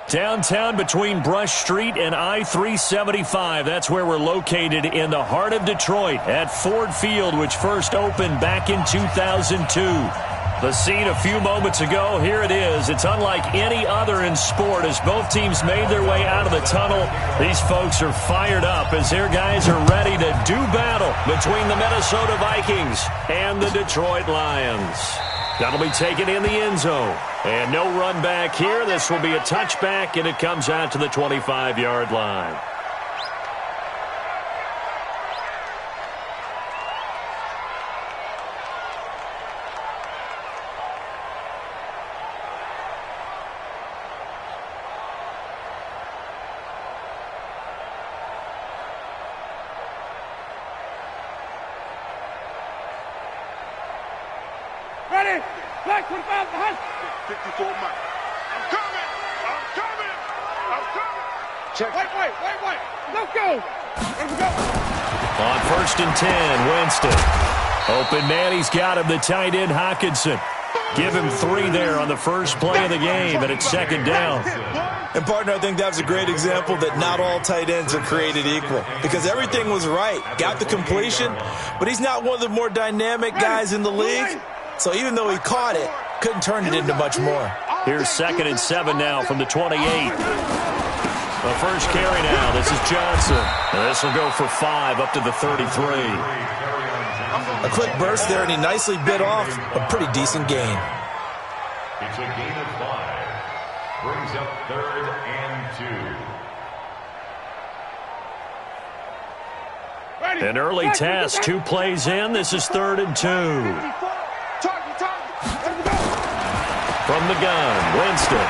Downtown between Brush Street and I-375. That's where we're located in the heart of Detroit at Ford Field, which first opened back in 2002. The scene a few moments ago, here it is. It's unlike any other in sport as both teams made their way out of the tunnel. These folks are fired up as their guys are ready to do battle between the Minnesota Vikings and the Detroit Lions. That'll be taken in the end zone. And no run back here. This will be a touchback, and it comes out to the 25-yard line. Ready? Black 25 behind. 54 Mike. I'm coming. Check. Wait. Let's go. Let's go. On 1st and 10, Winston. Open man, he's got him, the tight end, Hockenson. Give him 3 there on the first play of the game, and it's 2nd down. And, partner, I think that was a great example that not all tight ends are created equal because everything was right. Got the completion, but he's not one of the more dynamic guys in the league. So even though he caught it, couldn't turn it into much more. Here's 2nd and 7 now from the 28. The first carry now. This is Johnson. And this will go for 5 up to the 33. A quick burst there, and he nicely bit off a pretty decent gain. It's a gain of 5. Brings up 3rd and 2. An early test. 2 plays in. This is 3rd and 2. From the gun, Winston.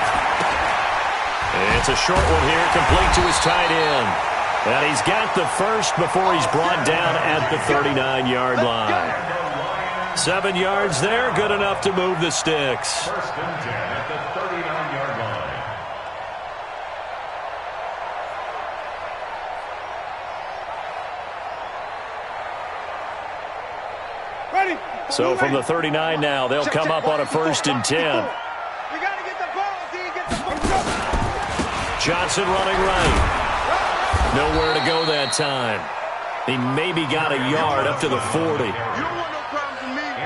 It's a short one here, complete to his tight end. And he's got the first before he's brought down at the 39-yard line. 7 yards there, good enough to move the sticks. 1st and 10 at the 39-yard line. Ready? So from the 39 now, they'll come up on a 1st and 10. Johnson running right. Nowhere to go that time. He maybe got a yard up to the 40.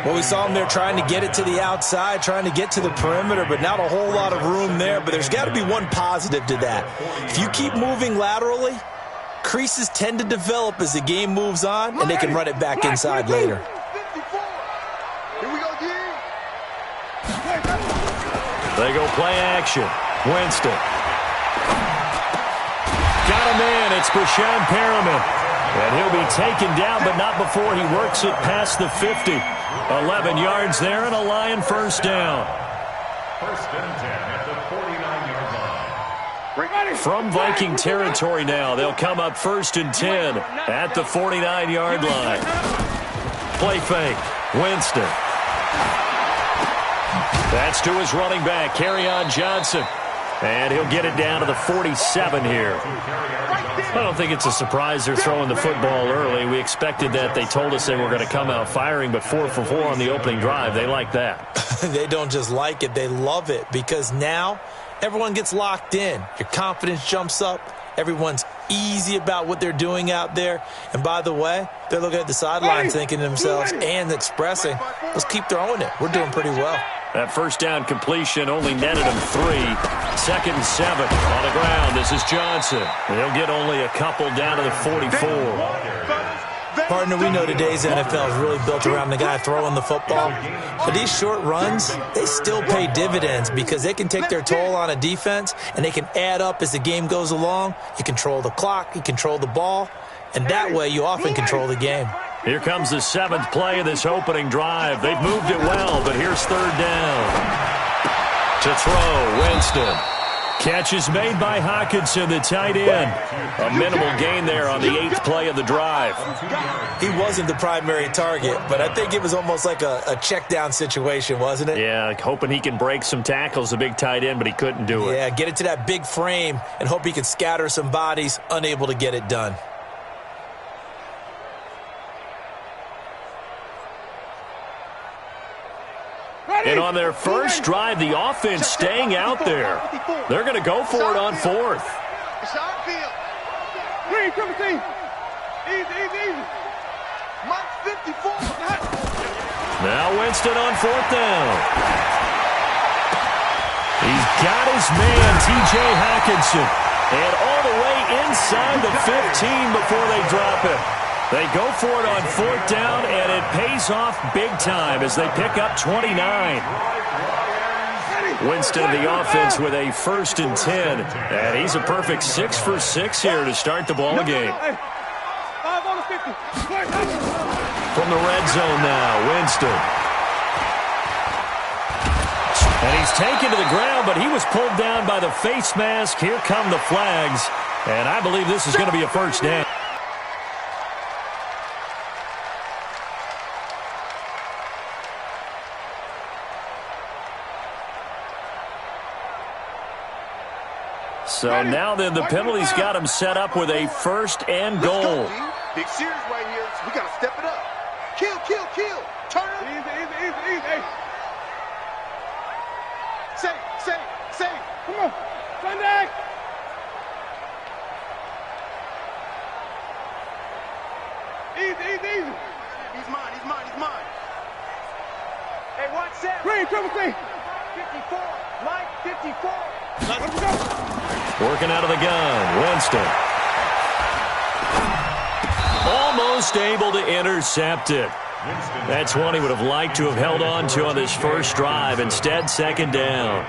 Well, we saw him there trying to get it to the outside, trying to get to the perimeter, but not a whole lot of room there. But there's got to be one positive to that. If you keep moving laterally, creases tend to develop as the game moves on, and they can run it back inside later. They go play action. Winston. Got him in. It's Brashon Perriman. And he'll be taken down, but not before he works it past the 50. 11 yards there and a Lion first down. 1st and 10 at the 49-yard line. From Viking territory now, they'll come up 1st and 10 at the 49-yard line. Play fake. Winston. That's to his running back, Kerryon Johnson. And he'll get it down to the 47 here. I don't think it's a surprise they're throwing the football early. We expected that. They told us they were going to come out firing, but 4 for 4 on the opening drive. They like that. They don't just like it. They love it because now everyone gets locked in. Your confidence jumps up. Everyone's easy about what they're doing out there. And by the way, they're looking at the sidelines thinking to themselves and expressing, let's keep throwing it. We're doing pretty well. That first down completion only netted him 3. 2nd and 7 on the ground. This is Johnson. They'll get only a couple down to the 44. Partner, we know today's NFL is really built around the guy throwing the football. But these short runs, they still pay dividends because they can take their toll on a defense and they can add up as the game goes along. You control the clock, you control the ball, and that way you often control the game. Here comes the 7th play of this opening drive. They've moved it well, but here's 3rd down. To throw, Winston. Catch is made by Hockenson, the tight end. A minimal gain there on the 8th play of the drive. He wasn't the primary target, but I think it was almost like a check down situation, wasn't it? Yeah, hoping he can break some tackles, the big tight end, but he couldn't do it. Yeah, get it to that big frame and hope he can scatter some bodies, unable to get it done. And on their first drive, the offense staying out there. They're going to go for it on fourth. It's our field. Green, triple T. Easy. Mike 54. Now Winston on fourth down. He's got his man, T.J. Hockenson. And all the way inside the 15 before they drop it. They go for it on fourth down, and it pays off big time as they pick up 29. Winston of the offense with a 1st and 10. And he's a perfect 6 for 6 here to start the ball game. 5 on the 50. From the red zone now, Winston. And he's taken to the ground, but he was pulled down by the face mask. Here come the flags. And I believe this is going to be a first down. So now then, the penalty's got him set up with a 1st and goal. Big series right here. So we got to step it up. Kill. Turn it. Easy. Say. Come on. Sunday. Easy. He's mine. Hey, watch that. Green, triple T. 54. Mike 54. Let's go. Working out of the gun, Winston. Almost able to intercept it. That's one he would have liked to have held on to on this first drive. Instead, 2nd down.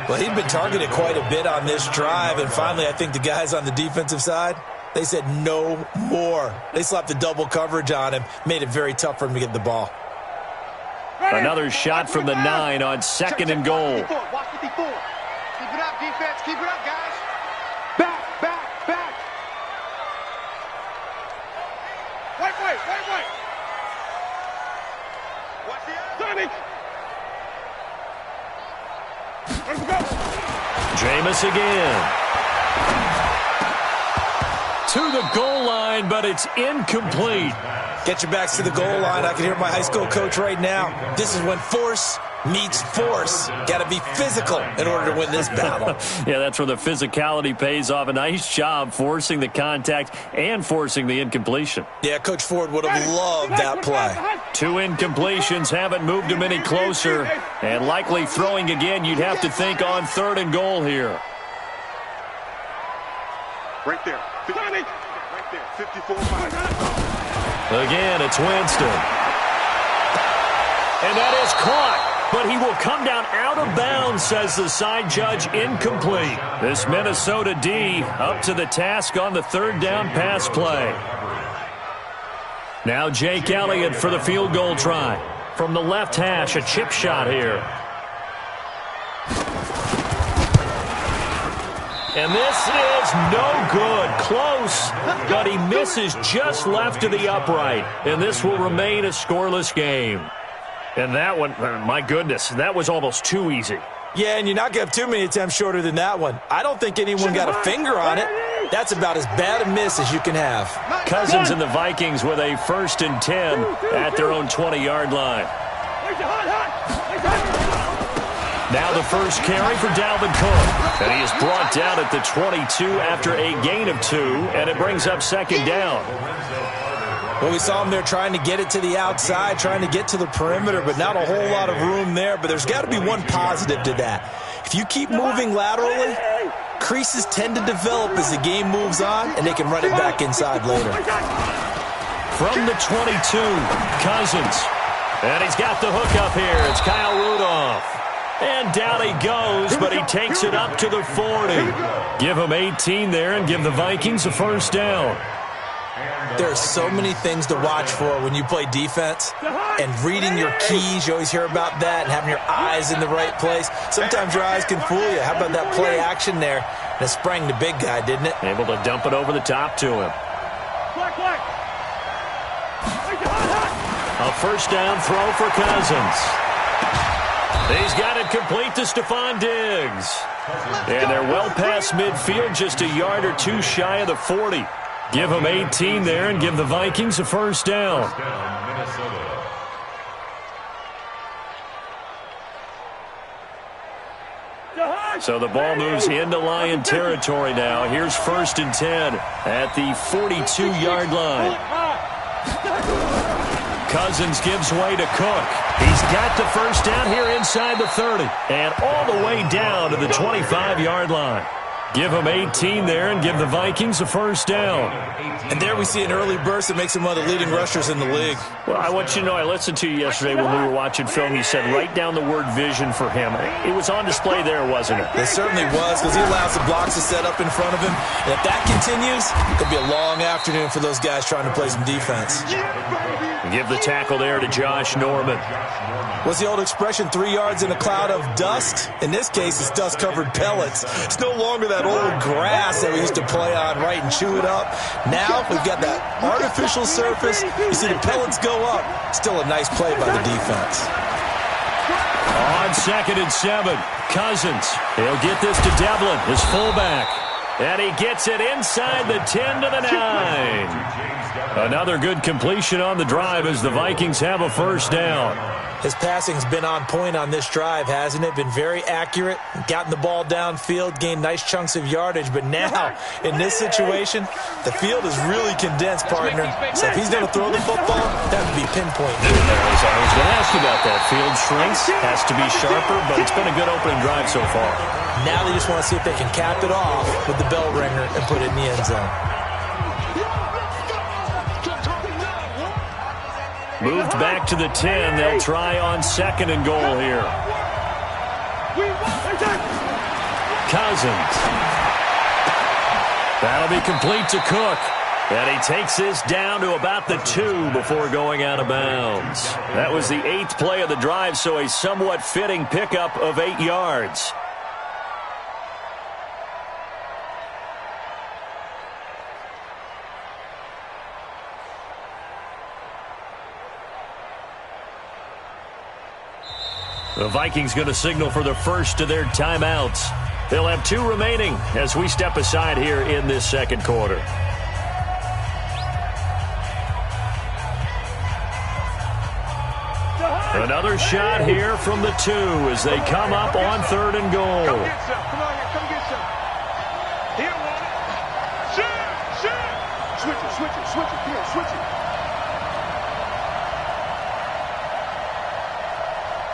Well, he'd been targeted quite a bit on this drive, and finally I think the guys on the defensive side, they said no more. They slapped the double coverage on him, made it very tough for him to get the ball. Another shot from the 9 on 2nd and goal. Watch 54. Keep it up, defense. Keep it up, guys. Back. Wait. Watch the other. Sonny. Let's go. Jameis again. To the goal line, but it's incomplete. Get your backs to the goal line. I can hear my high school coach right now. This is when force meets force. Got to be physical in order to win this battle. Yeah, that's where the physicality pays off. A nice job forcing the contact and forcing the incompletion. Yeah, Coach Ford would have loved that play. 2 incompletions haven't moved him any closer. And likely throwing again, you'd have to think on 3rd and goal here. Right there. 54. Again, it's Winston. And that is caught, but he will come down out of bounds, says the side judge, incomplete. This Minnesota D up to the task on the 3rd down pass play. Now Jake Elliott for the field goal try. From the left hash, a chip shot here. And this is no good. Close, but he misses just left of the upright. And this will remain a scoreless game. And that one, my goodness, that was almost too easy. Yeah, and you're not going to have too many attempts shorter than that one. I don't think anyone got a finger on it. That's about as bad a miss as you can have. Cousins and the Vikings with a 1st and 10 at their own 20-yard line. Now the first carry for Dalvin Cook. And he is brought down at the 22 after a gain of 2, and it brings up 2nd down. Well, we saw him there trying to get it to the outside, trying to get to the perimeter, but not a whole lot of room there. But there's got to be one positive to that. If you keep moving laterally, creases tend to develop as the game moves on, and they can run it back inside later. From the 22, Cousins. And he's got the hook up here. It's Kyle Rudolph. And down he goes, but he takes it up to the 40. Give him 18 there and give the Vikings a 1st down. There are so many things to watch for when you play defense, and reading your keys, you always hear about that, and having your eyes in the right place. Sometimes your eyes can fool you. How about that play action there? That sprang the big guy, didn't it? Able to dump it over the top to him. A 1st down throw for Cousins. He's got it complete to Stephon Diggs. And they're well past midfield, just a yard or 2 shy of the 40. Give him 18 there and give the Vikings a 1st down. So the ball moves into Lion territory now. Here's 1st and 10 at the 42-yard line. Cousins gives way to Cook. He's got the first down here inside the 30 and all the way down to the 25-yard line. Give him 18 there and give the Vikings a first down. And there we see an early burst that makes him one of the leading rushers in the league. Well, I want you to know, I listened to you yesterday when we were watching film. You said write down the word vision for him. It was on display there, wasn't it? It certainly was, because he allows the blocks to set up in front of him. And if that continues, it'll be a long afternoon for those guys trying to play some defense. Give the tackle there to Josh Norman. What's the old expression, 3 yards in a cloud of dust? In this case, it's dust-covered pellets. It's no longer that old grass that we used to play on, right, and chew it up. Now we've got that artificial surface. You see the pellets go up. Still a nice play by the defense. On 2nd and 7, Cousins. He'll get this to Devlin, his fullback. And he gets it inside the 10 to the 9. Another good completion on the drive as the Vikings have a first down. His passing's been on point on this drive, hasn't it? Been very accurate, gotten the ball downfield, gained nice chunks of yardage. But now, in this situation, the field is really condensed, partner. So if he's going to throw the football, that would be pinpoint. I was going to ask you about that. Field shrinks, has to be sharper, but it's been a good opening drive so far. Now they just want to see if they can cap it off with the bell ringer and put it in the end zone. Moved back to the 10. They'll try on 2nd and goal here. Cousins. That'll be complete to Cook. And he takes this down to about the 2 before going out of bounds. That was the 8th play of the drive, so a somewhat fitting pickup of 8 yards. The Vikings going to signal for the first of their timeouts. They'll have 2 remaining as we step aside here in this second quarter. Another shot here from the 2 as they come up on 3rd and goal. Come get some. Come on here. Come get some. Here, one. Shoot. Switch it. Switch it. Switch it. Here, switch it.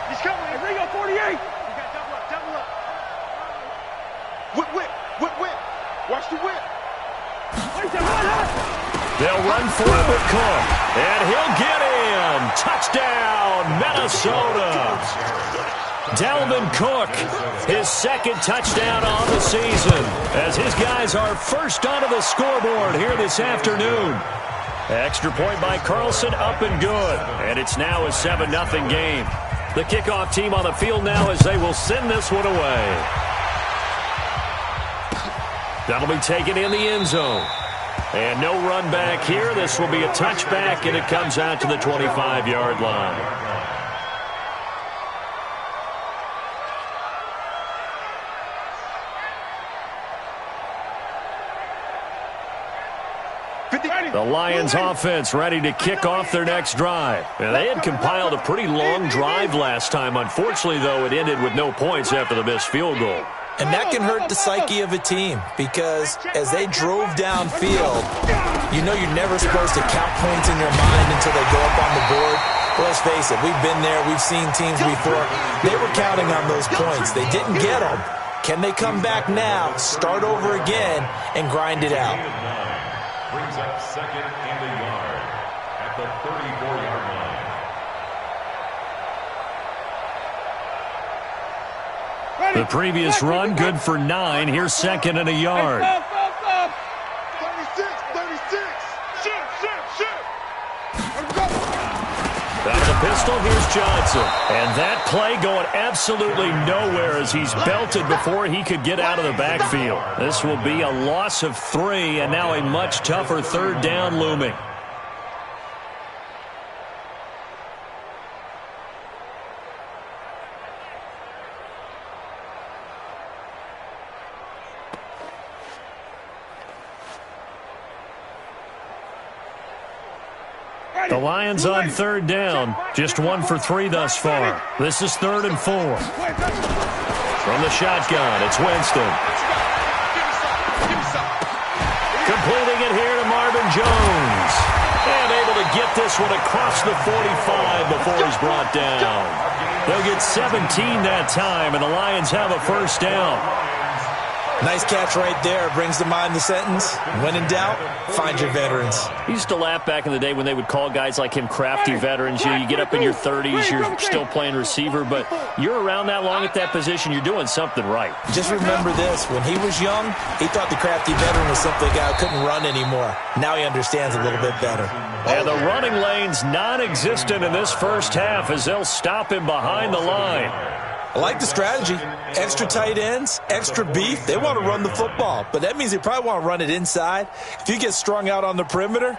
He's coming. Ringo 48. You got double up. Double up. Whip, whip. Whip, whip. Watch the whip. They'll run for it with Cook. And he'll get in. Touchdown, Minnesota. Dalvin Cook, his 2nd touchdown on the season, as his guys are first onto the scoreboard here this afternoon. Extra point by Carlson, up and good. And it's now a 7-0 game. The kickoff team on the field now as they will send this one away. That'll be taken in the end zone. And no run back here. This will be a touchback, and it comes out to the 25-yard line. The Lions offense ready to kick off their next drive. And they had compiled a pretty long drive last time. Unfortunately, though, it ended with no points after the missed field goal. And that can hurt the psyche of a team, because as they drove downfield, you know you're never supposed to count points in your mind until they go up on the board. Well, let's face it, we've been there, we've seen teams before. They were counting on those points. They didn't get them. Can they come back now, start over again, and grind it out? Brings up 2nd and a yard at the 34-yard line. The previous run, good for 9. Here's 2nd and a yard. 36, 36. Shoot. Out of the pistol, here's Johnson. And that play going absolutely nowhere as he's belted before he could get out of the backfield. This will be a loss of 3, and now a much tougher 3rd down looming. The Lions on 3rd down, just 1 for 3 thus far. This is 3rd and 4. From the shotgun, it's Winston. Completing it here to Marvin Jones. And able to get this one across the 45 before he's brought down. They'll get 17 that time, and the Lions have a first down. Nice catch right there. Brings to mind the sentence, when in doubt, find your veterans. I used to laugh back in the day when they would call guys like him crafty veterans. You get up in your 30s, you're still playing receiver, but you're around that long at that position, you're doing something right. Just remember this. When he was young, he thought the crafty veteran was simply a guy who couldn't run anymore. Now he understands a little bit better. And the running lane's non-existent in this first half as they'll stop him behind the line. I like the strategy. Extra tight ends, extra beef. They want to run the football, but that means they probably want to run it inside. If you get strung out on the perimeter,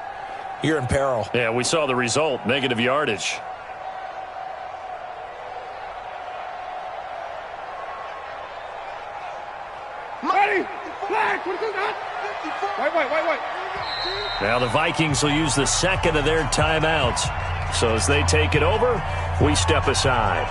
you're in peril. Yeah, we saw the result, negative yardage. Ready? Flag. Wait. Now the Vikings will use the second of their timeouts. So as they take it over, we step aside.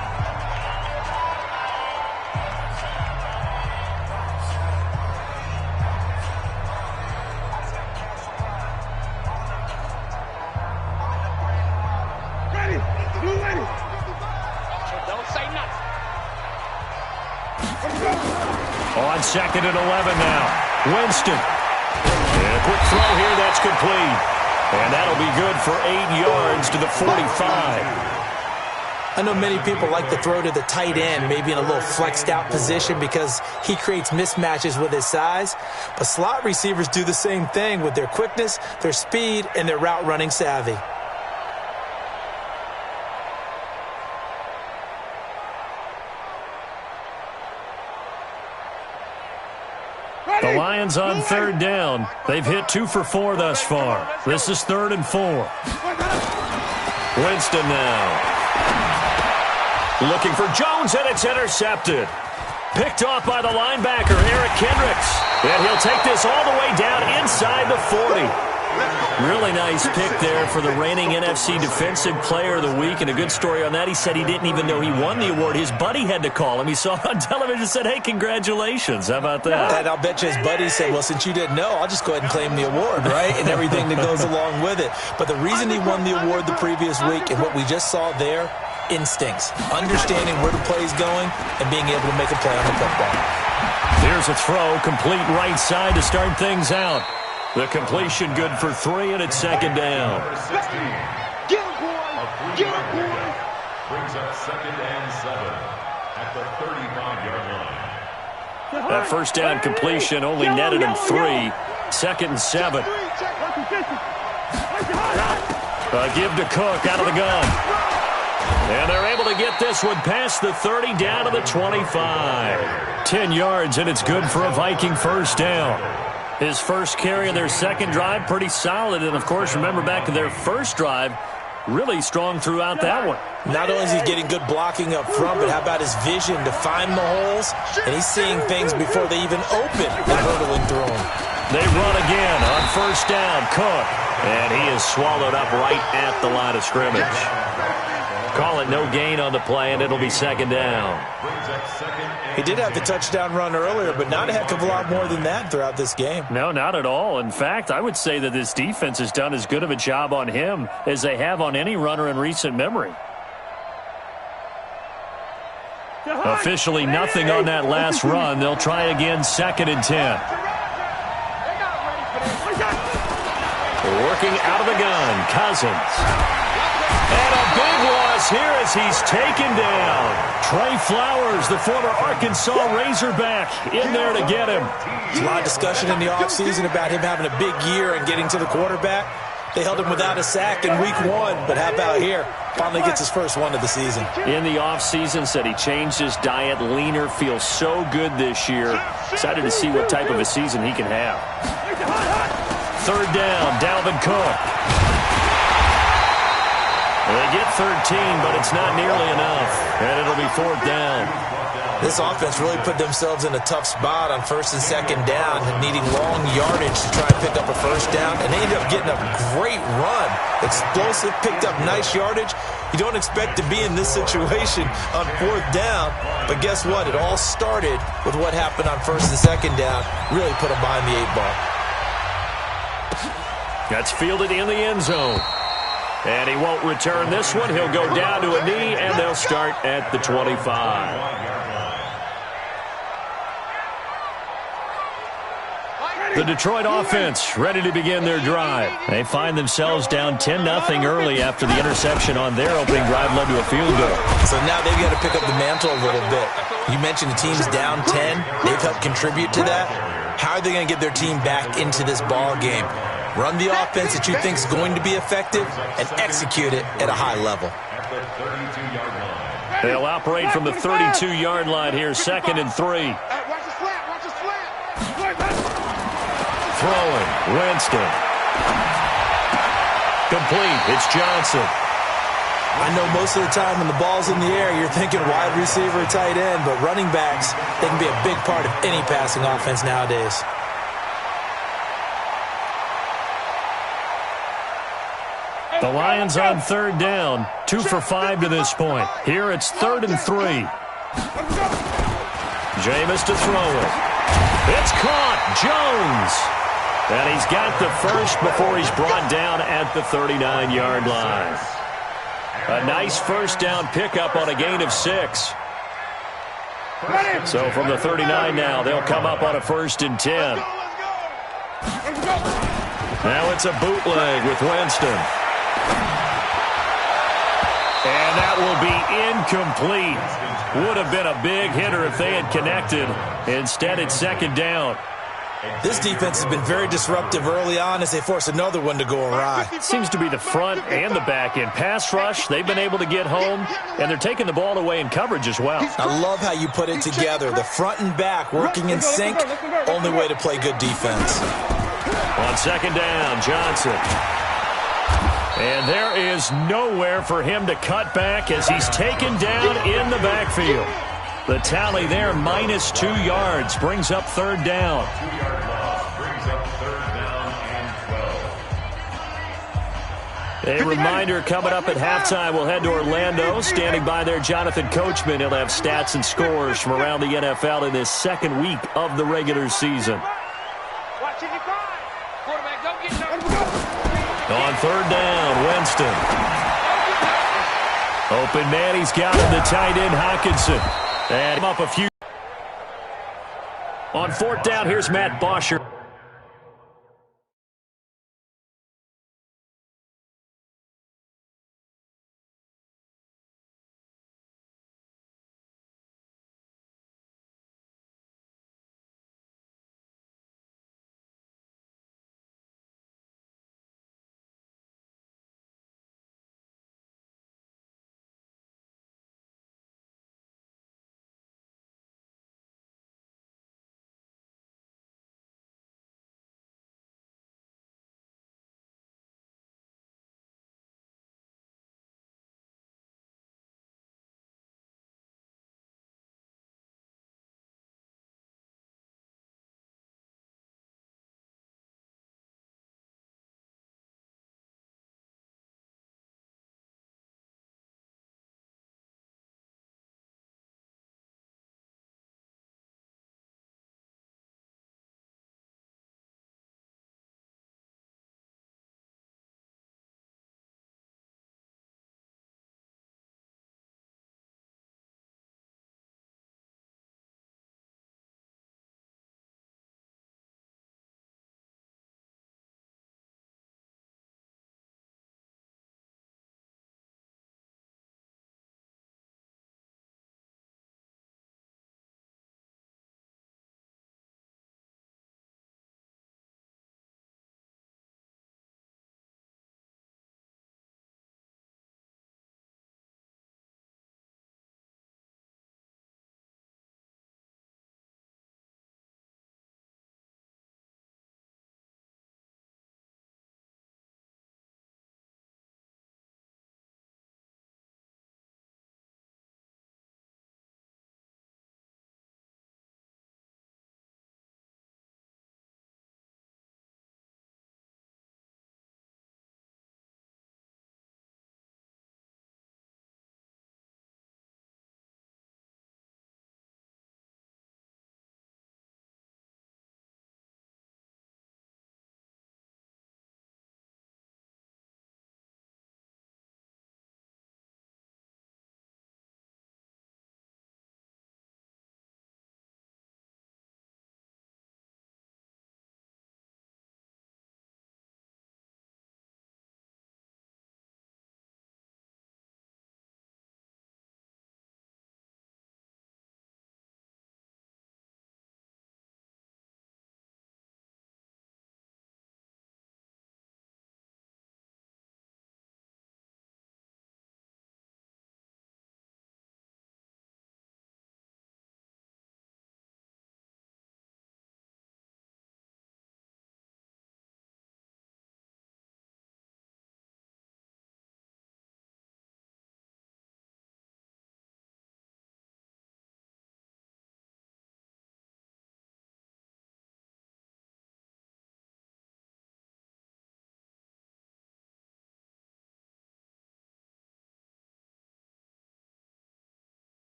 On second and 11 now. Winston. And a quick throw here, that's complete. And that'll be good for 8 yards to the 45. I know many people like to throw to the tight end, maybe in a little flexed out position because he creates mismatches with his size. But slot receivers do the same thing with their quickness, their speed, and their route running savvy. The Lions on third down. They've hit 2 for 4 thus far. This is 3rd and 4. Winston now. Looking for Jones, and it's intercepted. Picked off by the linebacker, Eric Kendricks. And he'll take this all the way down inside the 40. Really nice pick there for the reigning NFC Defensive Player of the Week. And a good story on that, he said he didn't even know he won the award. His buddy had to call him. He saw it on television and said, hey, congratulations. How about that? And I'll bet you his buddy said, well, since you didn't know, I'll just go ahead and claim the award, right? And everything that goes along with it. But the reason he won the award the previous week and what we just saw there, instincts, understanding where the play is going and being able to make a play on the football. Here's a throw, complete right side to start things out. The completion good for 3, and it's second down. Get him, boy. Get him, boy. Brings up 2nd and 7 at the 35-yard line. That first down completion only netted him 3. 2nd and 7. Give to Cook out of the gun. And they're able to get this one past the 30 down to the 25. 10 yards, and it's good for a Viking first down. His first carry of their second drive, pretty solid. And, of course, remember back to their first drive, really strong throughout that one. Not only is he getting good blocking up front, but how about his vision to find the holes? And he's seeing things before they even open and hurdling through them. They run again on first down. Cook. And he is swallowed up right at the line of scrimmage. Call it no gain on the play, and it'll be second down. He did have the touchdown run earlier, but not a heck of a lot more than that throughout this game. No, not at all. In fact, I would say that this defense has done as good of a job on him as they have on any runner in recent memory. Officially nothing on that last run. They'll try again, 2nd and 10. Working out of the gun, Cousins. And a big loss here as he's taken down. Trey Flowers, the former Arkansas Razorback, in there to get him. There's a lot of discussion in the offseason about him having a big year and getting to the quarterback. They held him without a sack in week 1, but how about here? Finally gets his first one of the season. In the offseason, said he changed his diet, leaner, feels so good this year. Excited to see what type of a season he can have. 3rd down, Dalvin Cook. They get 13, but it's not nearly enough, and it'll be 4th down. This offense really put themselves in a tough spot on 1st and 2nd down, needing long yardage to try and pick up a 1st down, and they ended up getting a great run. Explosive, picked up nice yardage. You don't expect to be in this situation on 4th down, but guess what? It all started with what happened on 1st and 2nd down. Really put them behind the 8 ball. That's fielded in the end zone. And he won't return this one. He'll go down to a knee, and they'll start at the 25. The Detroit offense ready to begin their drive. They find themselves down 10-0 early after the interception on their opening drive led to a field goal. So now they've got to pick up the mantle a little bit. You mentioned the team's down 10. They've helped contribute to that. How are they going to get their team back into this ball game? Run the offense that you think is going to be effective and execute it at a high level. They'll operate from the 32-yard line here, 2nd and 3. Throwing, Winston. Complete, it's Johnson. I know most of the time when the ball's in the air, you're thinking wide receiver, tight end, but running backs, they can be a big part of any passing offense nowadays. The Lions on 3rd down, 2 for 5 to this point. Here it's 3rd and 3. Jameis to throw it. It's caught, Jones. And he's got the first before he's brought down at the 39-yard line. A nice 1st down pickup on a gain of 6. So from the 39 now, they'll come up on a 1st and 10. Now it's a bootleg with Winston. And that will be incomplete. Would have been a big hitter if they had connected. Instead, it's 2nd down. This defense has been very disruptive early on as they force another one to go awry. It seems to be the front and the back end. Pass rush, they've been able to get home, and they're taking the ball away in coverage as well. I love how you put it together. The front and back working in sync, only way to play good defense. On 2nd down, Johnson. And there is nowhere for him to cut back as he's taken down in the backfield. The tally there, minus 2 yards, brings up 3rd down. 2-yard loss brings up 3rd down and 12. A reminder coming up at halftime, we'll head to Orlando. Standing by there, Jonathan Coachman. He'll have stats and scores from around the NFL in this 2nd week of the regular season. On 3rd down, Winston. Open man, he's got him, the tight end, Hockenson. And up a few. On 4th down, here's Matt Bosher.